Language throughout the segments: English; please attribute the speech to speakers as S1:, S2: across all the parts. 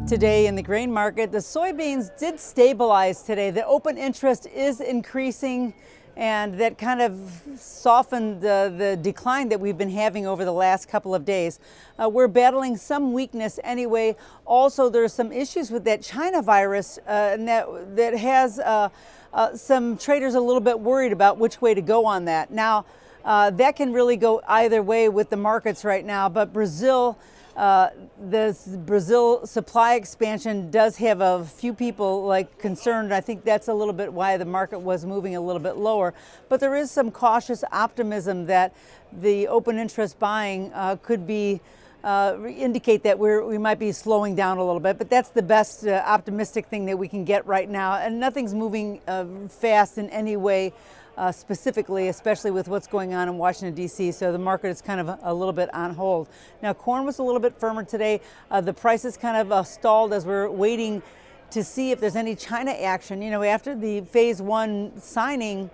S1: Today in the grain market, the soybeans did stabilize today. The open interest is increasing, and that kind of softened the decline that we've been having over the last couple of days. We're battling some weakness anyway. Also, there's some issues with that China virus, and that has some traders a little bit worried about which way to go on that. Now, that can really go either way with the markets right now, but Brazil, the Brazil supply expansion does have a few people concerned. I think that's a little bit why the market was moving a little bit lower. But there is some cautious optimism that the open interest buying could be indicate that we might be slowing down a little bit. But that's the best optimistic thing that we can get right now. And nothing's moving fast in any way. Specifically, especially with what's going on in Washington, D.C. So the market is kind of a little bit on hold. Now, corn was a little bit firmer today. The prices kind of stalled as we're waiting to see if there's any China action. You know, after the phase one signing,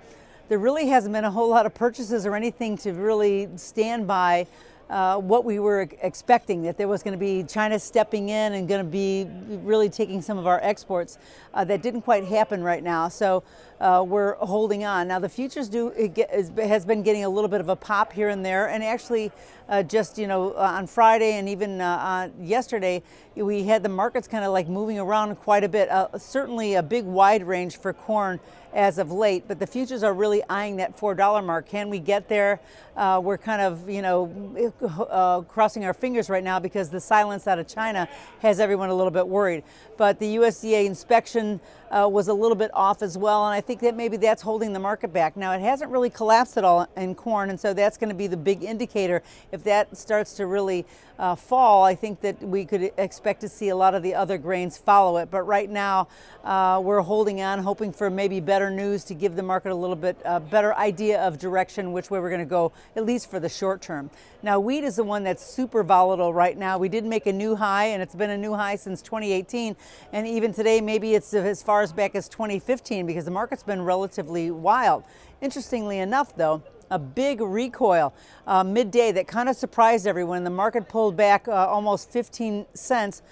S1: there really hasn't been a whole lot of purchases or anything to really stand by what we were expecting, that there was going to be China stepping in and going to be really taking some of our exports. That didn't quite happen right now, so we're holding on. Now the futures has been getting a little bit of a pop here and there, and actually just on Friday and even yesterday, we had the markets kind of like moving around quite a bit. Certainly a big wide range for corn as of late, but the futures are really eyeing that $4 mark. Can we get there? We're kind of crossing our fingers right now because the silence out of China has everyone a little bit worried. But the USDA inspection was a little bit off as well, and I think that maybe that's holding the market back. Now, it hasn't really collapsed at all in corn, and so that's going to be the big indicator. If that starts to really fall, I think that we could expect to see a lot of the other grains follow it. But right now, we're holding on, hoping for maybe better news to give the market a little bit better idea of direction, which way we're going to go, at least for the short term. Now, wheat is the one that's super volatile right now. We did make a new high, and it's been a new high since 2018. And even today, maybe it's as far as back as 2015 because the market's been relatively wild. Interestingly enough, though, a big recoil midday that kind of surprised everyone. The market pulled back almost 15 cents.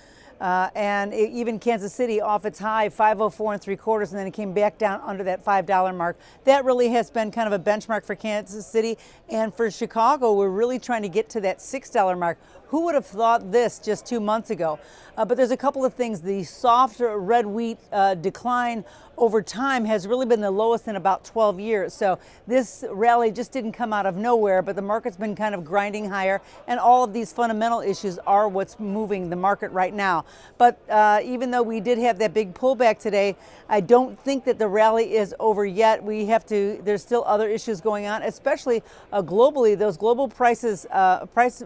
S1: And even Kansas City off its high, 504 3/4, and then it came back down under that $5 mark. That really has been kind of a benchmark for Kansas City. And for Chicago, we're really trying to get to that $6 mark. Who would have thought this just 2 months ago? But there's a couple of things. The soft red wheat decline over time has really been the lowest in about 12 years. So this rally just didn't come out of nowhere, but the market's been kind of grinding higher, and all of these fundamental issues are what's moving the market right now. But even though we did have that big pullback today, I don't think that the rally is over yet. There's still other issues going on, especially globally. Those global price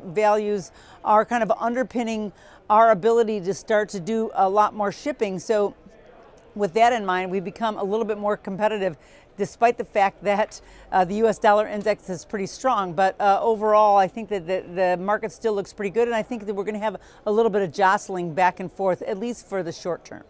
S1: values are kind of underpinning our ability to start to do a lot more shipping. So with that in mind, we've become a little bit more competitive despite the fact that the U.S. dollar index is pretty strong. But overall, I think that the market still looks pretty good, and I think that we're going to have a little bit of jostling back and forth, at least for the short term.